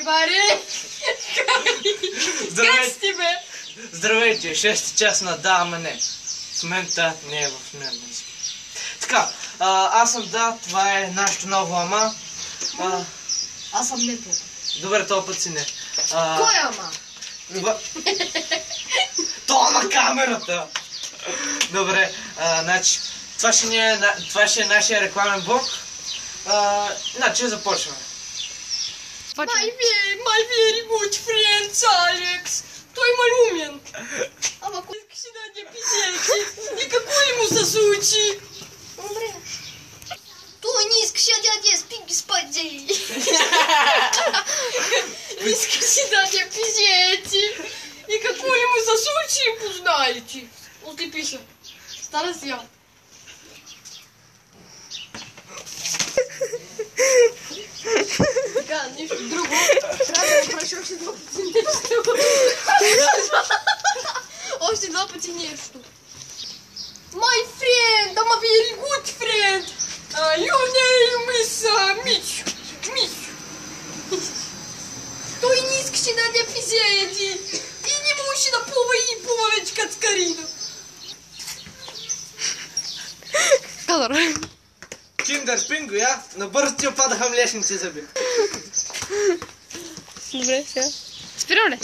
Баре! Как с тебе? Здравейте, 6 час на да, ама не. В момента не е в мен. Така, аз съм да, това е нашето ново ама. Аз съм не тук. Добре, този път си не. Кой ама? Това на камерата! Добре, значи, това ще е нашия рекламен блок. Значи, започваме. My very good friend Alex. Той малумен. Ама кой искаш да не писете? И какво ли му се случи? Добре. Той не искаше да не спи, господи. Искаше да не писете. И какво ли му се случи, познаете. Оти пиша. Стара сега. Така, нещо друго. Трябва да направиш още два пъти нещо. Още два пъти нещо. My friend, I'm a very good friend. Your name is Мичо. Мичо. Той не искаше да не пизееди. И не можеше да плува и плува вече като скарина. Кадър. Киндер Пинго, я? Набързо ти опадаха млечните зъби. Добре, сега. Спирам ли?